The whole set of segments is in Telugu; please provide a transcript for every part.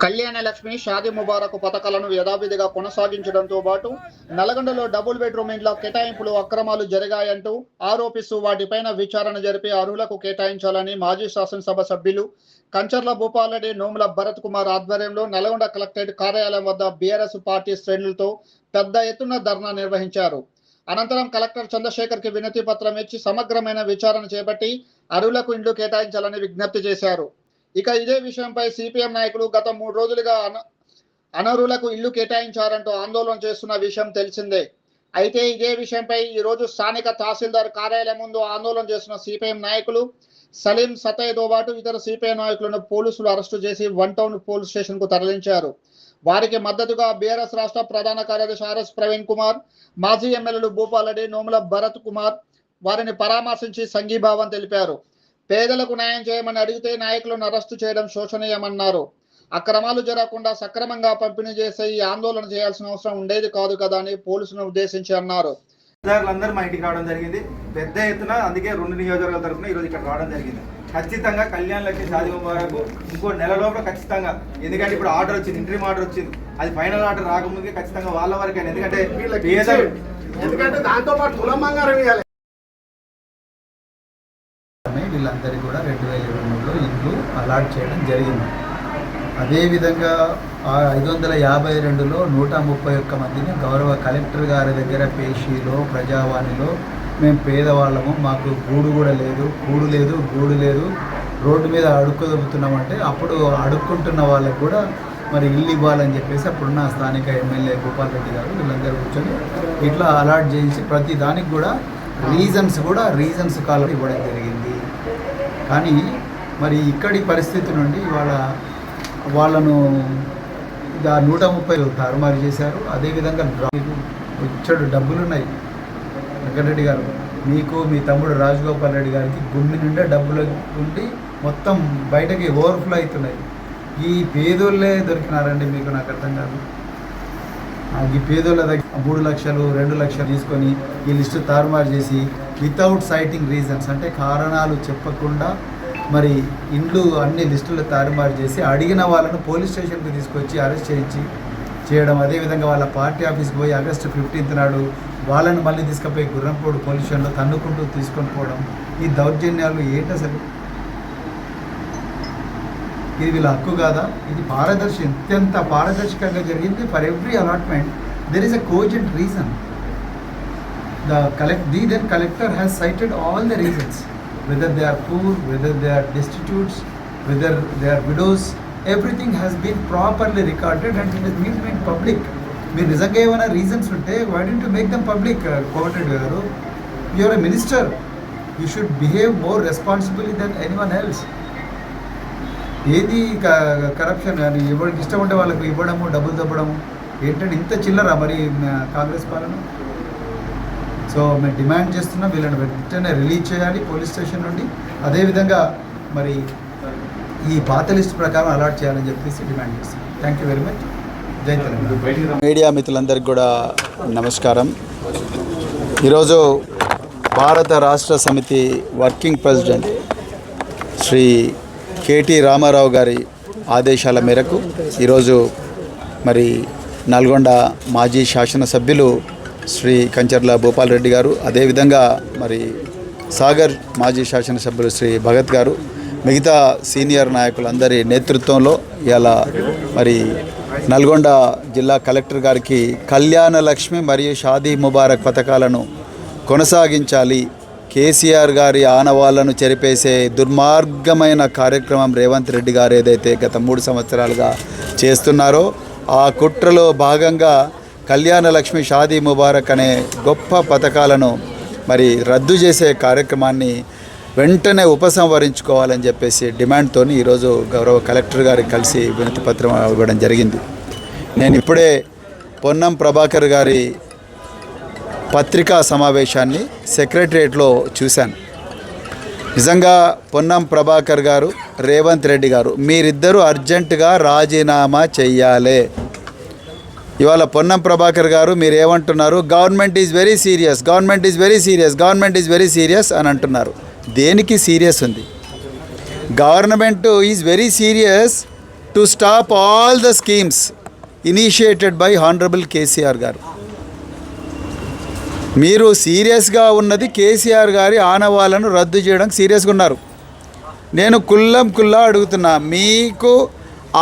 కళ్యాణ లక్ష్మి షాదీ ముబారక్ పథకాలను యథావిధిగా కొనసాగించడంతో పాటు నల్గొండలో డబుల్ బెడ్రూమ్ ఇండ్ల కేటాయింపులు అక్రమాలు జరిగాయంటూ ఆరోపిస్తూ వాటిపైన విచారణ జరిపి అర్హులకు కేటాయించాలని మాజీ శాసనసభ సభ్యులు కంచర్ల భూపాలరెడ్డి నోముల భరత్ కుమార్ ఆధ్వర్యంలో నల్గొండ కలెక్టరేట్ కార్యాలయం వద్ద బీఆర్ఎస్ పార్టీ శ్రేణులతో పెద్ద ఎత్తున ధర్నా నిర్వహించారు. అనంతరం కలెక్టర్ చంద్రశేఖర్ కి వినతి పత్రం ఇచ్చి సమగ్రమైన విచారణ చేపట్టి అర్హులకు ఇండ్లు కేటాయించాలని విజ్ఞప్తి చేశారు. ఇక ఇదే విషయంపై సిపిఎం నాయకులు గత 3 రోజులుగా అనర్హులకు ఇల్లు కేటాయించారంటూ ఆందోళన చేస్తున్న విషయం తెలిసిందే. అయితే ఇదే విషయంపై ఈ రోజు స్థానిక తహసీల్దార్ కార్యాలయం ముందు ఆందోళన చేస్తున్న సిపిఎం నాయకులు సలీం సతయ్యతో పాటు ఇతర సిపిఐ నాయకులను పోలీసులు అరెస్టు చేసి 1 టౌన్ పోలీస్ స్టేషన్ కు తరలించారు. వారికి మద్దతుగా బీఆర్ఎస్ రాష్ట్ర ప్రధాన కార్యదర్శి ఆర్ఎస్ ప్రవీణ్ కుమార్, మాజీ ఎమ్మెల్యేలు భూపాలరెడ్డి, నోముల భరత్ కుమార్ వారిని పరామర్శించి సంఘీభావం తెలిపారు. పేదలకు న్యాయం చేయమని అడిగితే నాయకులను అరెస్టు చేయడం శోచనీయమన్నారు. అక్రమాలు జరగకుండా సక్రమంగా పంపిణీ చేసే ఈ ఆందోళన చేయాల్సిన అవసరం ఉండేది కాదు కదా అని పోలీసులను ఉద్దేశించి అన్నారు. అందరూ మా ఇంటికి రావడం జరిగింది పెద్ద ఎత్తున. అందుకే 2 నియోజకవర్గాల తరఫున ఈరోజు ఇక్కడ రావడం జరిగింది. ఖచ్చితంగా కళ్యాణ లక్ష్మి షాదీ ముబారక్ ఇంకో నెల లోపల ఖచ్చితంగా, ఎందుకంటే ఇప్పుడు ఆర్డర్ వచ్చింది, ఇంటర్వ్యూ ఆర్డర్ వచ్చింది, అది ఫైనల్ ఆర్డర్ రాకముందుకే ఖచ్చితంగా వాళ్ళ వరకైనా, ఎందుకంటే దాంతో పాటు తులం బంగారం ఇవ్వాలి. వీళ్ళందరికీ కూడా 2023లో ఇల్లు అలాట్ చేయడం జరిగింది. అదేవిధంగా 552లో 131 మందిని గౌరవ కలెక్టర్ గారి దగ్గర పేషీలో ప్రజావాణిలో మేము పేదవాళ్ళము, మాకు గూడు కూడా లేదు, కూడు లేదు, గూడు లేదు, రోడ్డు మీద అడుక్కు అప్పుడు అడుక్కుంటున్న వాళ్ళకు కూడా మరి ఇల్లు ఇవ్వాలని చెప్పేసి అప్పుడున్న స్థానిక ఎమ్మెల్యే భూపాల్ రెడ్డి గారు వీళ్ళందరూ కూర్చొని ఇట్లా అలాట్ చేయించి ప్రతి దానికి కూడా రీజన్స్ కాలం ఇవ్వడం జరిగింది. కానీ మరి ఇక్కడి పరిస్థితి నుండి వాళ్ళను 130 తారుమారు చేశారు. అదేవిధంగా ఇచ్చడు డబ్బులున్నాయి. వెంకటరెడ్డి గారు, మీకు మీ తమ్ముడు రాజగోపాల్ రెడ్డి గారికి గుమ్మి నిండా డబ్బులు ఉండి మొత్తం బయటకి ఓవర్ఫ్లో అవుతున్నాయి. ఈ పేదోళ్ళే దొరికినారండి మీకు, నాకు అర్థం కాదు. ఈ పేదోళ్ళ దగ్గర 3 లక్షలు 2 లక్షలు తీసుకొని ఈ లిస్టు తారుమారు చేసి వితౌట్ సైటింగ్ రీజన్స్, అంటే కారణాలు చెప్పకుండా మరి ఇండ్లు అన్ని లిస్టులు తారుమారు చేసి అడిగిన వాళ్ళను పోలీస్ స్టేషన్కి తీసుకొచ్చి అరెస్ట్ చేయడం. అదేవిధంగా వాళ్ళ పార్టీ ఆఫీస్కి పోయి ఆగస్టు 15th నాడు వాళ్ళను మళ్ళీ తీసుకుపోయి గుర్రంపోడు పోలీస్ స్టేషన్లో తన్నుకుంటూ తీసుకొని పోవడం. ఈ దౌర్జన్యాలు ఏంటి అసలు? ఇది వీళ్ళ హక్కు కాదా? ఇది అత్యంత పారదర్శకంగా జరిగింది. For every allotment there is a cogent reason. The collector has cited all the reasons, whether they are poor, whether they are destitutes, whether they are widows, everything has been properly recorded and it has been made public. మీరు నిజంగా ఏమైనా రీజన్స్ ఉంటే why don't you make them public? Komatireddy గారు, you are a minister, you should behave more responsibly than anyone else. ఏది కరప్షన్ అని ఎవరికి ఇష్టం ఉంటే వాళ్ళకి ఇవ్వడము, డబ్బులు దబ్బడము ఏంటంటే ఇంత చిల్లరా మరి కాంగ్రెస్ పాలన? సో మేము డిమాండ్ చేస్తున్నాం, వీళ్ళని వెంటనే రిలీజ్ చేయాలి పోలీస్ స్టేషన్ నుండి. అదేవిధంగా మరి ఈ పాత లిస్ట్ ప్రకారం అలాట్ చేయాలని చెప్పేసి డిమాండ్ చేస్తున్నాం. Thank you very much. జై తెలంగాణ. మీడియా మిత్రులందరికీ కూడా నమస్కారం. ఈరోజు Bharat Rashtra Samithi working president Shri KT Rama Rao గారి ఆదేశాల మేరకు ఈరోజు మరి నల్గొండ మాజీ శాసనసభ్యులు శ్రీ కంచర్ల భూపాల్ రెడ్డి గారు, అదేవిధంగా మరి సాగర్ మాజీ శాసనసభ్యులు శ్రీ భగత్ గారు, మిగతా సీనియర్ నాయకులందరి నేతృత్వంలో ఇలా మరి నల్గొండ జిల్లా కలెక్టర్ గారికి కళ్యాణ లక్ష్మి మరియు షాదీ ముబారక్ పథకాలను కొనసాగించాలి, కేసీఆర్ గారి ఆనవాళ్లను చెరిపేసే దుర్మార్గమైన కార్యక్రమం రేవంత్ రెడ్డి గారు ఏదైతే గత 3 సంవత్సరాలుగా చేస్తున్నారో ఆ కుట్రలో భాగంగా కళ్యాణ లక్ష్మి షాదీ ముబారక్ అనే గొప్ప పథకాలను మరి రద్దు చేసే కార్యక్రమాన్ని వెంటనే ఉపసంహరించుకోవాలని చెప్పేసి డిమాండ్తో ఈరోజు గౌరవ కలెక్టర్ గారికి కలిసి వినతి పత్రం ఇవ్వడం జరిగింది. నేను ఇప్పుడే పొన్నం ప్రభాకర్ గారి పత్రికా సమావేశాన్ని సెక్రటరియట్లో చూశాను. నిజంగా పొన్నం ప్రభాకర్ గారు, రేవంత్ రెడ్డి గారు మీరిద్దరూ అర్జెంటుగా రాజీనామా చెయ్యాలి. ఇవాళ పొన్నం ప్రభాకర్ గారు మీరు ఏమంటున్నారు? Government is very serious, government is very serious, government is very serious అని అంటున్నారు. దేనికి సీరియస్ ఉంది? Government is very serious to stop all the schemes initiated by honourable KCR గారు. మీరు సీరియస్గా ఉన్నది కేసీఆర్ గారి ఆనవాళ్ళను రద్దు చేయడానికి సీరియస్గా ఉన్నారు. నేను కుల్లా అడుగుతున్నా, మీకు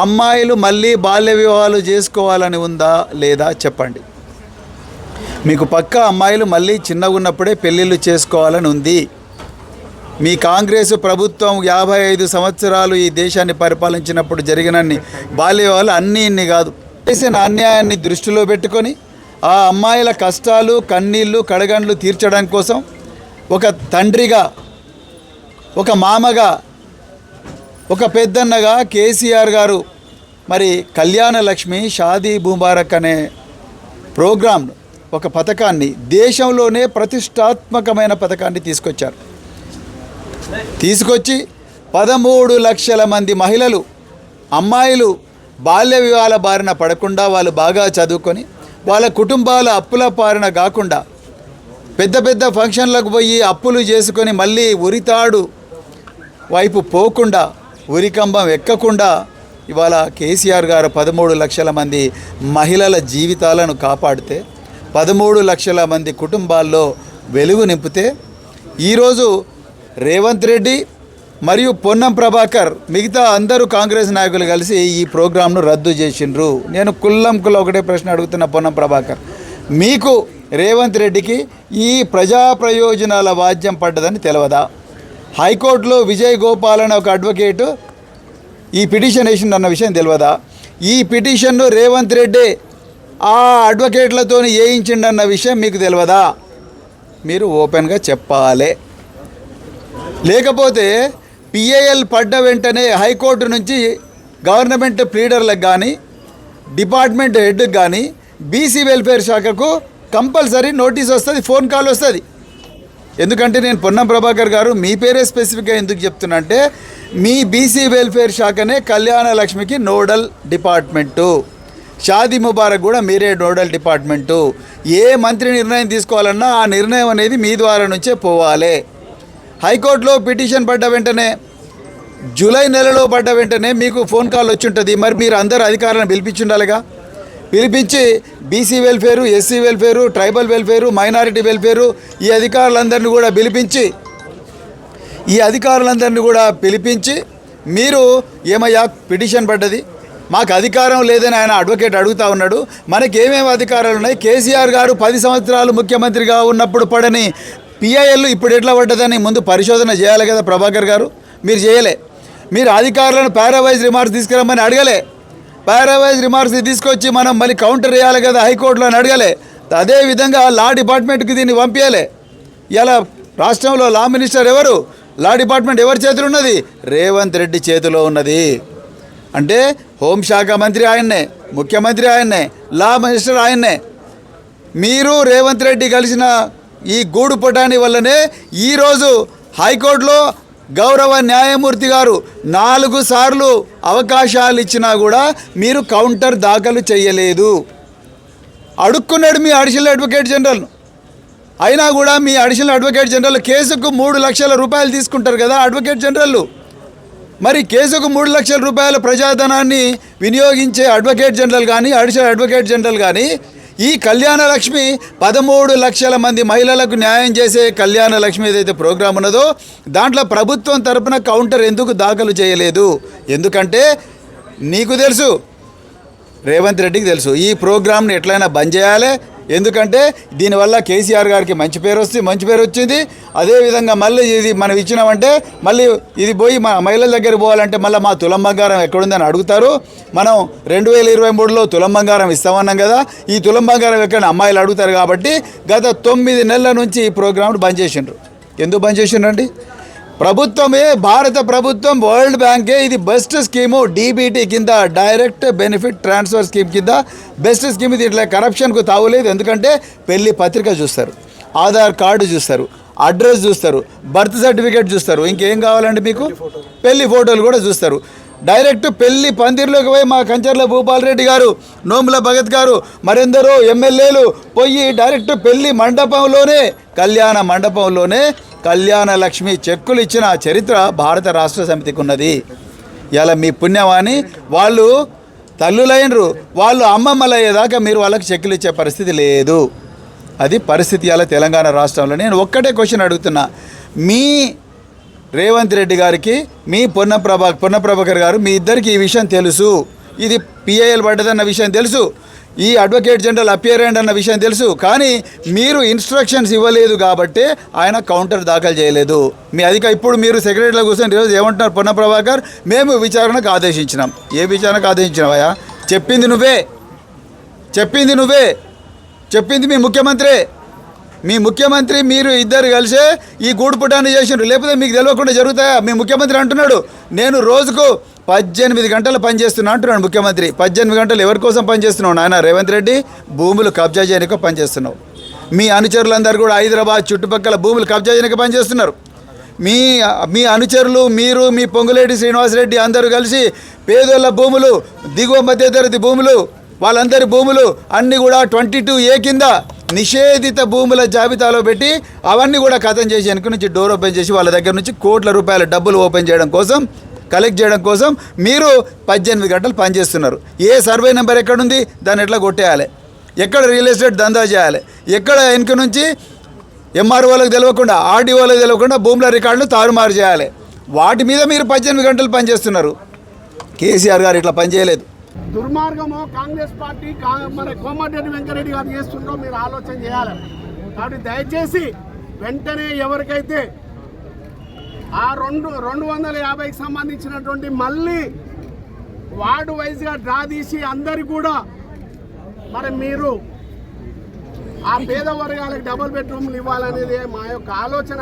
అమ్మాయిలు మళ్ళీ బాల్య వివాహాలు చేసుకోవాలని ఉందా లేదా చెప్పండి. మీకు పక్కా అమ్మాయిలు మళ్ళీ చిన్నగా ఉన్నప్పుడే పెళ్ళిళ్ళు చేసుకోవాలని ఉంది. మీ కాంగ్రెస్ ప్రభుత్వం 55 సంవత్సరాలు ఈ దేశాన్ని పరిపాలించినప్పుడు జరిగినన్ని బాల్య వివాహాలు అన్నీ ఇన్ని కాదు. చేసిన అన్యాయాన్ని దృష్టిలో పెట్టుకొని ఆ అమ్మాయిల కష్టాలు కన్నీళ్ళు కడగండ్లు తీర్చడం కోసం ఒక తండ్రిగా, ఒక మామగా, ఒక పెద్దన్నగా కేసీఆర్ గారు మరి కళ్యాణ లక్ష్మి షాదీ ముబారక్ అనే ప్రోగ్రామ్, ఒక పథకాన్ని, దేశంలోనే ప్రతిష్టాత్మకమైన పథకాన్ని తీసుకొచ్చి 13 లక్షల మంది మహిళలు, అమ్మాయిలు బాల్య వివాహాల బారిన పడకుండా వాళ్ళు బాగా చదువుకొని వాళ్ళ కుటుంబాల అప్పుల పారిన కాకుండా పెద్ద పెద్ద ఫంక్షన్లకు పోయి అప్పులు చేసుకొని మళ్ళీ ఉరితాడు వైపు పోకుండా, ఉరికంబం ఎక్కకుండా ఇవాళ కేసీఆర్ గారు 13 లక్షల మంది మహిళల జీవితాలను కాపాడితే, 13 లక్షల మంది కుటుంబాల్లో వెలుగు నింపితే, ఈరోజు రేవంత్ రెడ్డి మరియు పొన్నం ప్రభాకర్ మిగతా అందరూ కాంగ్రెస్ నాయకులు కలిసి ఈ ప్రోగ్రాంను రద్దు చేసిండ్రు. నేను ఒకటే ప్రశ్న అడుగుతున్న పొన్నం ప్రభాకర్, మీకు రేవంత్ రెడ్డికి ఈ ప్రజా ప్రయోజనాల వాద్యం పడ్డదని తెలియదా? హైకోర్టులో విజయ్ గోపాల్ అనే ఒక అడ్వకేటు ఈ పిటిషన్ వేసిందన్న విషయం తెలియదా? ఈ పిటిషన్ను రేవంత్ రెడ్డి ఆ అడ్వకేట్లతో వేయించిండన్న విషయం మీకు తెలియదా? మీరు ఓపెన్గా చెప్పాలి. లేకపోతే పిఏఎల్ పడ్డ వెంటనే హైకోర్టు నుంచి గవర్నమెంట్ ప్లీడర్లకు కానీ, డిపార్ట్మెంట్ హెడ్కి కానీ, బీసీ వెల్ఫేర్ శాఖకు కంపల్సరీ నోటీస్ వస్తుంది, ఫోన్ కాల్ వస్తుంది. ఎందుకంటే నేను పొన్నం ప్రభాకర్ గారు మీ పేరే స్పెసిఫిక్గా ఎందుకు చెప్తున్నా అంటే, మీ బీసీ వెల్ఫేర్ శాఖనే కళ్యాణ లక్ష్మికి నోడల్ డిపార్ట్మెంటు, షాదీ ముబారక్ కూడా మీరే నోడల్ డిపార్ట్మెంటు. ఏ మంత్రి నిర్ణయం తీసుకోవాలన్నా ఆ నిర్ణయం అనేది మీ ద్వారా నుంచే పోవాలి. హైకోర్టులో పిటిషన్ పడ్డ వెంటనే, జూలై నెలలో పడ్డ వెంటనే మీకు ఫోన్ కాల్ వచ్చి ఉంటుంది. మరి మీరు అందరు అధికారులను పిలిపించి ఉండాలిగా. పిలిపించి BC welfare, SC welfare, tribal welfare, minority welfare ఈ అధికారులందరినీ కూడా పిలిపించి మీరు ఏమయ్యా పిటిషన్ పడ్డది, మాకు అధికారం లేదని ఆయన అడ్వకేట్ అడుగుతూ ఉన్నాడు, మనకేమేమి అధికారాలు ఉన్నాయి? కేసీఆర్ గారు 10 సంవత్సరాలు ముఖ్యమంత్రిగా ఉన్నప్పుడు పడని పిఐఎల్ ఇప్పుడు ఎట్లా పడ్డదని ముందు పరిశోధన చేయాలి కదా ప్రభాకర్ గారు. మీరు చేయలే. మీరు అధికారులను పారావైజ్ రిమార్క్స్ తీసుకురమ్మని అడగలే. పారావైజ్ రిమార్క్స్ తీసుకొచ్చి మనం మళ్ళీ కౌంటర్ వేయాలి కదా హైకోర్టులో అని అడగలే. అదేవిధంగా లా డిపార్ట్మెంట్కి దీన్ని పంపించాలి. ఇలా రాష్ట్రంలో లా మినిస్టర్ ఎవరు? లా డిపార్ట్మెంట్ ఎవరి చేతిలో ఉన్నది? రేవంత్ రెడ్డి చేతిలో ఉన్నది. అంటే హోంశాఖ మంత్రి ఆయన్నే, ముఖ్యమంత్రి ఆయన్నే, లా మినిస్టర్ ఆయన్నే. మీరు రేవంత్ రెడ్డి కలిసిన ఈ గూడు పుటాని వల్లనే ఈరోజు హైకోర్టులో గౌరవ న్యాయమూర్తి గారు 4 సార్లు అవకాశాలు ఇచ్చినా కూడా మీరు కౌంటర్ దాఖలు చేయలేదు. అడుక్కున్నాడు మీ అడిషనల్ అడ్వకేట్ జనరల్ను. అయినా కూడా మీ అడిషనల్ అడ్వకేట్ జనరల్ కేసుకు 3 లక్షల రూపాయలు తీసుకుంటారు కదా అడ్వకేట్ జనరల్. మరి కేసుకు 3 లక్షల రూపాయల ప్రజాధనాన్ని వినియోగించే అడ్వకేట్ జనరల్ కానీ, అడిషనల్ అడ్వకేట్ జనరల్ కానీ, ఈ కళ్యాణ లక్ష్మి 13 లక్షల మంది మహిళలకు న్యాయం చేసే కళ్యాణ లక్ష్మి ఏదైతే ప్రోగ్రాం ఉన్నదో దాంట్లో ప్రభుత్వం తరపున కౌంటర్ ఎందుకు దాఖలు చేయలేదు? ఎందుకంటే నీకు తెలుసు, రేవంత్ రెడ్డికి తెలుసు ఈ ప్రోగ్రామ్ని ఎట్లయినా బంద్ చేయాలి. ఎందుకంటే దీనివల్ల కేసీఆర్ గారికి మంచి పేరు వచ్చింది. అదేవిధంగా మళ్ళీ ఇది మనం ఇచ్చినామంటే మళ్ళీ ఇది పోయి మా మహిళల దగ్గర పోవాలంటే మళ్ళీ మా తులం బంగారం ఎక్కడుందని అడుగుతారు. మనం 2023లో తులం బంగారం ఇస్తామన్నాం కదా, ఈ తులం బంగారం ఎక్కడ అమ్మాయిలు అడుగుతారు. కాబట్టి గత 9 నెలల నుంచి ఈ ప్రోగ్రామ్ను బంద్ చేసిండ్రు. ఎందుకు బంద్ చేసిండ్రండి? ప్రభుత్వమే, భారత ప్రభుత్వం, వరల్డ్ బ్యాంకే ఇది బెస్ట్ స్కీము, డీబీటీ కింద, డైరెక్ట్ బెనిఫిట్ ట్రాన్స్ఫర్ స్కీమ్ కింద బెస్ట్ స్కీమ్ ఇది. ఇట్లా కరప్షన్కు తావులేదు. ఎందుకంటే పెళ్లి పత్రిక చూస్తారు, ఆధార్ కార్డు చూస్తారు, అడ్రస్ చూస్తారు, బర్త్ సర్టిఫికేట్ చూస్తారు, ఇంకేం కావాలండి మీకు? పెళ్లి ఫోటోలు కూడా చూస్తారు. డైరెక్ట్ పెళ్లి పందిర్లోకి పోయి మా కంచర్ల భూపాల్ రెడ్డి గారు, నోముల భగత్ గారు, మరెందరో ఎమ్మెల్యేలు పోయి డైరెక్ట్ పెళ్లి మండపంలోనే, కళ్యాణ మండపంలోనే కళ్యాణ లక్ష్మి చెక్కులు ఇచ్చిన చరిత్ర భారత రాష్ట్ర సమితికి ఉన్నది. ఇలా మీ పుణ్యమాని వాళ్ళు తల్లులైనరు, వాళ్ళు అమ్మమ్మలు అయ్యేదాకా మీరు వాళ్ళకి చెక్కులు ఇచ్చే పరిస్థితి లేదు. అది పరిస్థితి ఇలా తెలంగాణ రాష్ట్రంలో. నేను ఒక్కటే క్వశ్చన్ అడుగుతున్నా, మీ రేవంత్ రెడ్డి గారికి, మీ పొన్న ప్రభాకర్ గారు, మీ ఇద్దరికి ఈ విషయం తెలుసు, ఇది పిఐఎల్ పడ్డదన్న విషయం తెలుసు, ఈ అడ్వకేట్ జనరల్ అపియర్ అయ్యండి అన్న విషయం తెలుసు. కానీ మీరు ఇన్స్ట్రక్షన్స్ ఇవ్వలేదు కాబట్టి ఆయన కౌంటర్ దాఖలు చేయలేదు. మీ ఇప్పుడు మీరు సెక్రటరీలో కూర్చొని ఈరోజు ఏమంటున్నారు పొన్న ప్రభాకర్, మేము విచారణకు ఆదేశించినాం. ఏ విచారణకు ఆదేశించినావా? చెప్పింది నువ్వే, చెప్పింది మీ ముఖ్యమంత్రి. మీ ముఖ్యమంత్రి మీరు ఇద్దరు కలిసే ఈ గూడుపుటాన్ని చేసిండ్రు, లేకపోతే మీకు తెలియకుండా జరుగుతాయా? మీ ముఖ్యమంత్రి అంటున్నాడు, నేను రోజుకు 18 గంటలు పనిచేస్తున్నా అంటున్నాడు ముఖ్యమంత్రి. 18 గంటలు ఎవరి కోసం పనిచేస్తున్నావు నాయన రేవంత్ రెడ్డి? భూములు కబ్జా చేయడానికి పనిచేస్తున్నావు. మీ అనుచరులందరూ కూడా హైదరాబాద్ చుట్టుపక్కల భూములు కబ్జా చేయడానికి పనిచేస్తున్నారు. మీ అనుచరులు, మీరు, మీ పొంగులేటి శ్రీనివాసరెడ్డి అందరూ కలిసి పేదోళ్ళ భూములు, దిగువ మధ్యతరగతి భూములు, వాళ్ళందరి భూములు అన్నీ కూడా 22A కింద నిషేధిత భూముల జాబితాలో పెట్టి అవన్నీ కూడా ఖతం చేసి వెనక నుంచి డోర్ ఓపెన్ చేసి వాళ్ళ దగ్గర నుంచి కోట్ల రూపాయల డబ్బులు ఓపెన్ చేయడం కోసం, కలెక్ట్ చేయడం కోసం మీరు 18 గంటలు పనిచేస్తున్నారు. ఏ సర్వే నెంబర్ ఎక్కడుంది, దాన్ని ఎట్లా కొట్టేయాలి, ఎక్కడ రియల్ ఎస్టేట్ దందా చేయాలి, ఎక్కడ వెనక నుంచి ఎంఆర్ఓలకు తెలియకుండా, ఆర్డీఓలకు తెలియకుండా భూముల రికార్డులు తారుమారు చేయాలి. వాటి మీద మీరు 18 గంటలు పనిచేస్తున్నారు. కేసీఆర్ గారు ఇట్లా పనిచేయలేదు. దుర్మార్గమో కాంగ్రెస్ పార్టీ మన కోమటిరెడ్డి వెంకరెడ్డి గారు చేస్తుండో మీరు ఆలోచన చేయాలి. కాబట్టి దయచేసి వెంటనే ఎవరికైతే ఆ 250కి సంబంధించినటువంటి మళ్ళీ వార్డు వైజ్గా డ్రా తీసి అందరికి కూడా మరి మీరు ఆ పేద వర్గాలకు డబుల్ బెడ్రూమ్లు ఇవ్వాలనేది మా యొక్క ఆలోచన.